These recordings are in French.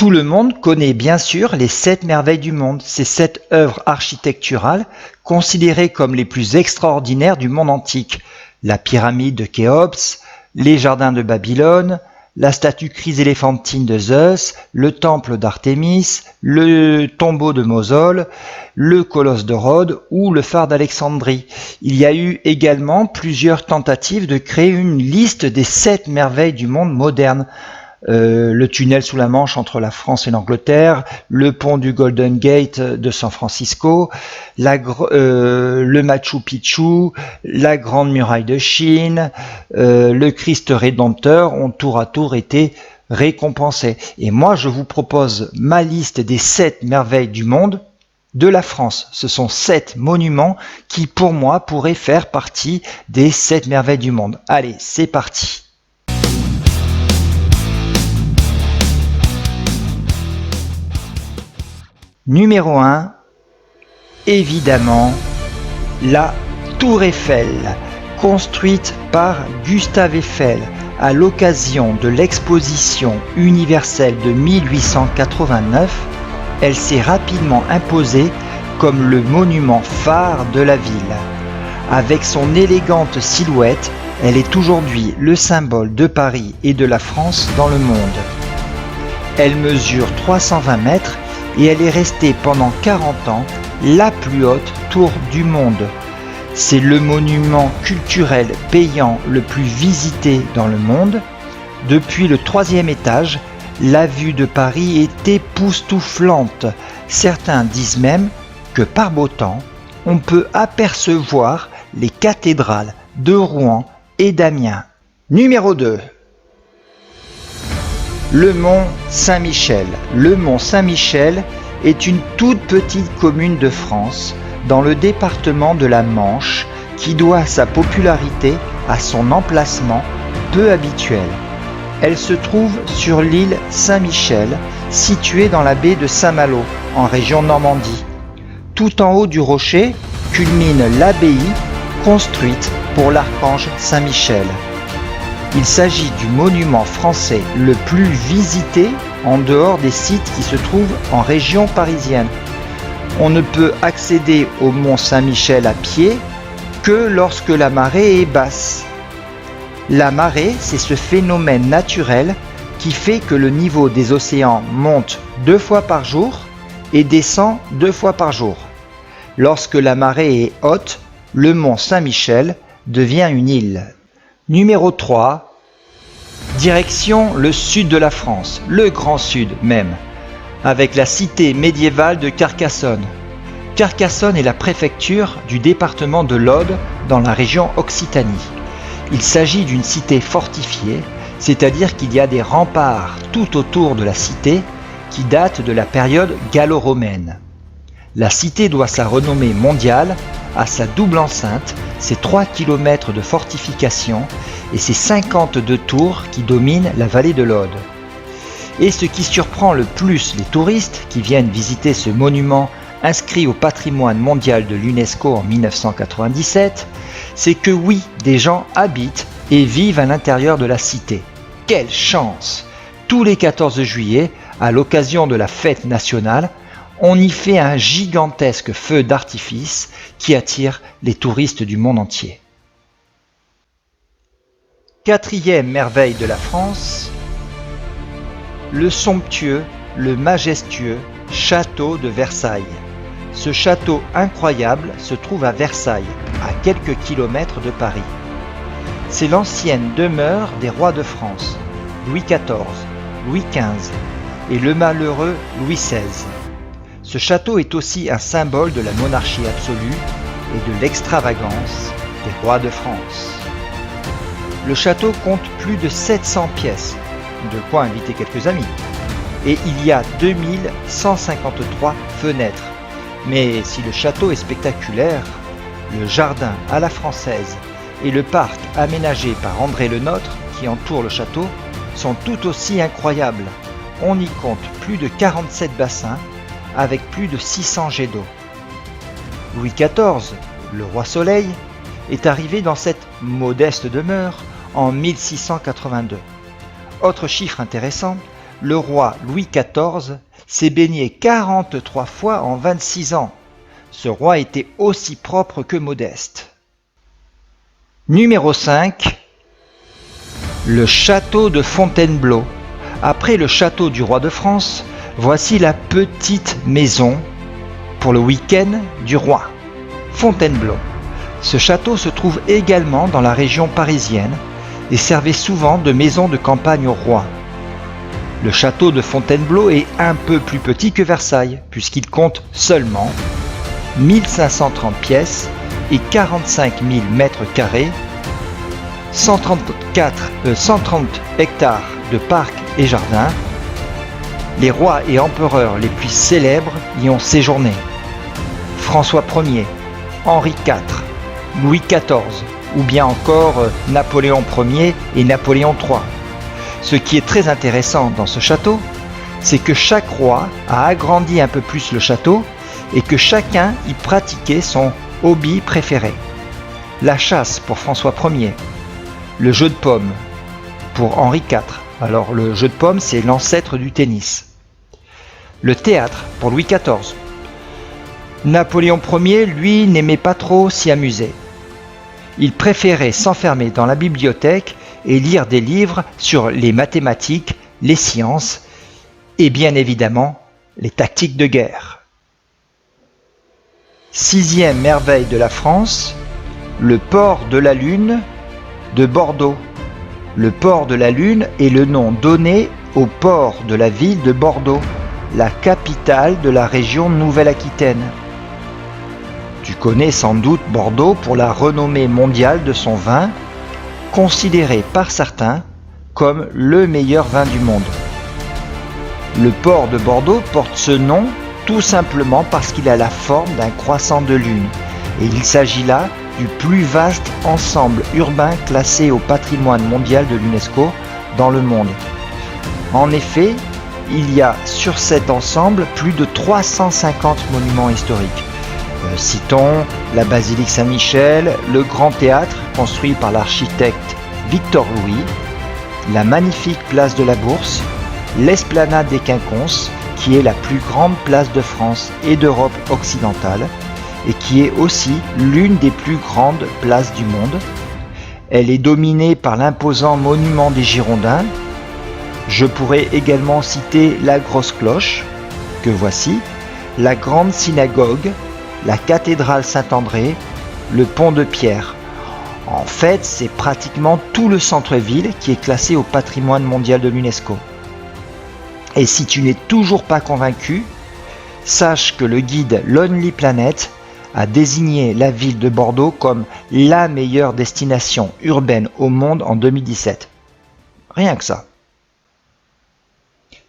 Tout le monde connaît bien sûr les 7 merveilles du monde, ces 7 œuvres architecturales considérées comme les plus extraordinaires du monde antique. La pyramide de Khéops, les jardins de Babylone, la statue chryséléphantine de Zeus, le temple d'Artémis, le tombeau de Mosole, le colosse de Rhodes ou le phare d'Alexandrie. Il y a eu également plusieurs tentatives de créer une liste des 7 merveilles du monde moderne. Le tunnel sous la Manche entre la France et l'Angleterre, le pont du Golden Gate de San Francisco, le Machu Picchu, la Grande Muraille de Chine, le Christ Rédempteur ont tour à tour été récompensés. Et moi, je vous propose ma liste des 7 merveilles du monde de la France. Ce sont 7 monuments qui, pour moi, pourraient faire partie des 7 merveilles du monde. Allez, c'est parti. Numéro 1, évidemment, la Tour Eiffel, construite par Gustave Eiffel à l'occasion de l'exposition universelle de 1889. Elle s'est rapidement imposée comme le monument phare de la ville. Avec son élégante silhouette, elle est aujourd'hui le symbole de Paris et de la France dans le monde. Elle mesure 320 mètres et elle est restée pendant 40 ans la plus haute tour du monde. C'est le monument culturel payant le plus visité dans le monde. Depuis le 3e étage, la vue de Paris est époustouflante. Certains disent même que par beau temps, on peut apercevoir les cathédrales de Rouen et d'Amiens. Numéro 2. Le Mont Saint-Michel. Le Mont Saint-Michel est une toute petite commune de France dans le département de la Manche qui doit sa popularité à son emplacement peu habituel. Elle se trouve sur l'île Saint-Michel, située dans la baie de Saint-Malo, en région Normandie. Tout en haut du rocher culmine l'abbaye construite pour l'archange Saint-Michel. Il s'agit du monument français le plus visité en dehors des sites qui se trouvent en région parisienne. On ne peut accéder au mont Saint-Michel à pied que lorsque la marée est basse. La marée, c'est ce phénomène naturel qui fait que le niveau des océans monte 2 fois par jour et descend 2 fois par jour. Lorsque la marée est haute, le mont Saint-Michel devient une île. Numéro 3, direction le sud de la France, le Grand Sud même, avec la cité médiévale de Carcassonne. Carcassonne est la préfecture du département de l'Aude dans la région Occitanie. Il s'agit d'une cité fortifiée, c'est-à-dire qu'il y a des remparts tout autour de la cité qui datent de la période gallo-romaine. La cité doit sa renommée mondiale à sa double enceinte, ses 3 km de fortification et ses 52 tours qui dominent la vallée de l'Aude. Et ce qui surprend le plus les touristes qui viennent visiter ce monument inscrit au patrimoine mondial de l'UNESCO en 1997, c'est que oui, des gens habitent et vivent à l'intérieur de la cité. Quelle chance! Tous les 14 juillet, à l'occasion de la fête nationale, on y fait un gigantesque feu d'artifice qui attire les touristes du monde entier. 4e merveille de la France, le somptueux, le majestueux château de Versailles. Ce château incroyable se trouve à Versailles, à quelques kilomètres de Paris. C'est l'ancienne demeure des rois de France, Louis XIV, Louis XV et le malheureux Louis XVI. Ce château est aussi un symbole de la monarchie absolue et de l'extravagance des rois de France. Le château compte plus de 700 pièces, de quoi inviter quelques amis. Et il y a 2153 fenêtres. Mais si le château est spectaculaire, le jardin à la française et le parc aménagé par André Le Nôtre qui entoure le château sont tout aussi incroyables. On y compte plus de 47 bassins avec plus de 600 jets d'eau. Louis XIV, le roi Soleil, est arrivé dans cette modeste demeure en 1682. Autre chiffre intéressant, le roi Louis XIV s'est baigné 43 fois en 26 ans. Ce roi était aussi propre que modeste. Numéro 5. Le château de Fontainebleau. Après le château du roi de France, voici la petite maison pour le week-end du roi, Fontainebleau. Ce château se trouve également dans la région parisienne et servait souvent de maison de campagne au roi. Le château de Fontainebleau est un peu plus petit que Versailles, puisqu'il compte seulement 1530 pièces et 45 000 mètres carrés, 130 hectares de parcs et jardins. Les rois et empereurs les plus célèbres y ont séjourné. François Ier, Henri IV, Louis XIV, ou bien encore Napoléon Ier et Napoléon III. Ce qui est très intéressant dans ce château, c'est que chaque roi a agrandi un peu plus le château et que chacun y pratiquait son hobby préféré. La chasse pour François Ier, le jeu de paume pour Henri IV. Alors le jeu de paume, c'est l'ancêtre du tennis. Le théâtre pour Louis XIV. Napoléon Ier, lui, n'aimait pas trop s'y amuser. Il préférait s'enfermer dans la bibliothèque et lire des livres sur les mathématiques, les sciences et bien évidemment les tactiques de guerre. 6e merveille de la France, le port de la Lune de Bordeaux. Le port de la Lune est le nom donné au port de la ville de Bordeaux, la capitale de la région Nouvelle-Aquitaine. Tu connais sans doute Bordeaux pour la renommée mondiale de son vin, considéré par certains comme le meilleur vin du monde. Le port de Bordeaux porte ce nom tout simplement parce qu'il a la forme d'un croissant de lune et il s'agit là du plus vaste ensemble urbain classé au patrimoine mondial de l'UNESCO dans le monde. En effet, il y a sur cet ensemble plus de 350 monuments historiques. Citons la basilique Saint-Michel, le grand théâtre construit par l'architecte Victor Louis, la magnifique place de la Bourse, l'esplanade des Quinconces, qui est la plus grande place de France et d'Europe occidentale, et qui est aussi l'une des plus grandes places du monde. Elle est dominée par l'imposant monument des Girondins. Je pourrais également citer la grosse cloche, que voici, la grande synagogue, la cathédrale Saint-André, le pont de Pierre. En fait, c'est pratiquement tout le centre-ville qui est classé au patrimoine mondial de l'UNESCO. Et si tu n'es toujours pas convaincu, sache que le guide Lonely Planet a désigné la ville de Bordeaux comme la meilleure destination urbaine au monde en 2017. Rien que ça.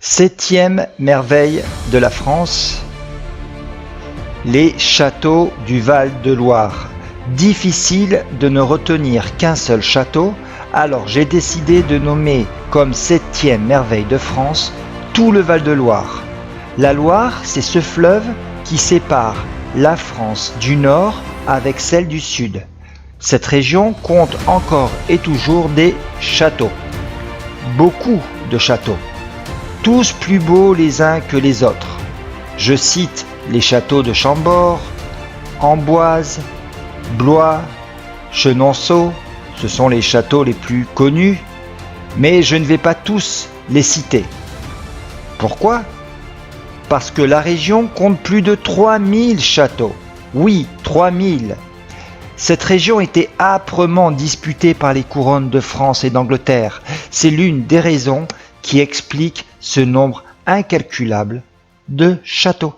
7e merveille de la France, les châteaux du Val-de-Loire. Difficile de ne retenir qu'un seul château, alors j'ai décidé de nommer comme 7e merveille de France tout le Val-de-Loire. La Loire, c'est ce fleuve qui sépare la France du nord avec celle du sud. Cette région compte encore et toujours des châteaux. Beaucoup de châteaux. Tous plus beaux les uns que les autres. Je cite les châteaux de Chambord, Amboise, Blois, Chenonceau, ce sont les châteaux les plus connus, mais je ne vais pas tous les citer. Pourquoi ? Parce que la région compte plus de 3000 châteaux. Oui, 3000. Cette région était âprement disputée par les couronnes de France et d'Angleterre. C'est l'une des raisons qui explique ce nombre incalculable de châteaux.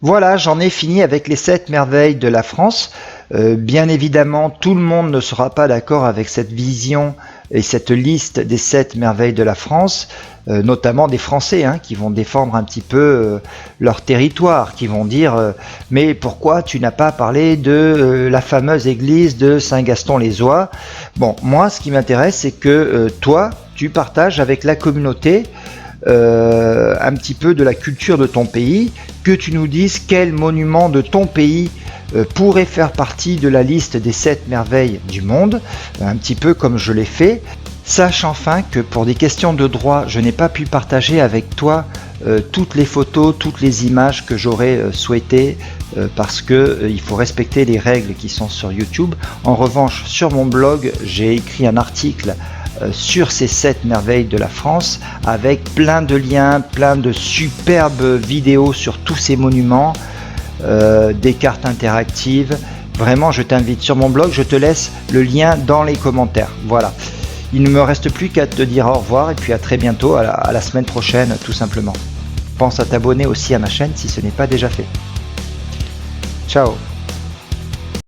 Voilà, j'en ai fini avec les 7 merveilles de la France. Bien évidemment, tout le monde ne sera pas d'accord avec cette vision et cette liste des 7 merveilles de la France, notamment des Français qui vont défendre un petit peu leur territoire, qui vont dire mais pourquoi tu n'as pas parlé de la fameuse église de Saint-Gaston-les-Oies ? Bon, moi ce qui m'intéresse c'est que toi, tu partages avec la communauté un petit peu de la culture de ton pays, que tu nous dises quel monument de ton pays pourrait faire partie de la liste des 7 merveilles du monde, un petit peu comme je l'ai fait. Sache enfin que pour des questions de droit, je n'ai pas pu partager avec toi toutes les photos, toutes les images que j'aurais souhaité parce que il faut respecter les règles qui sont sur YouTube. En revanche, sur mon blog, j'ai écrit un article sur ces 7 merveilles de la France avec plein de liens, plein de superbes vidéos sur tous ces monuments, des cartes interactives. Vraiment, je t'invite sur mon blog, je te laisse le lien dans les commentaires. Voilà. Il ne me reste plus qu'à te dire au revoir et puis à très bientôt, à la semaine prochaine tout simplement. Pense à t'abonner aussi à ma chaîne si ce n'est pas déjà fait. Ciao.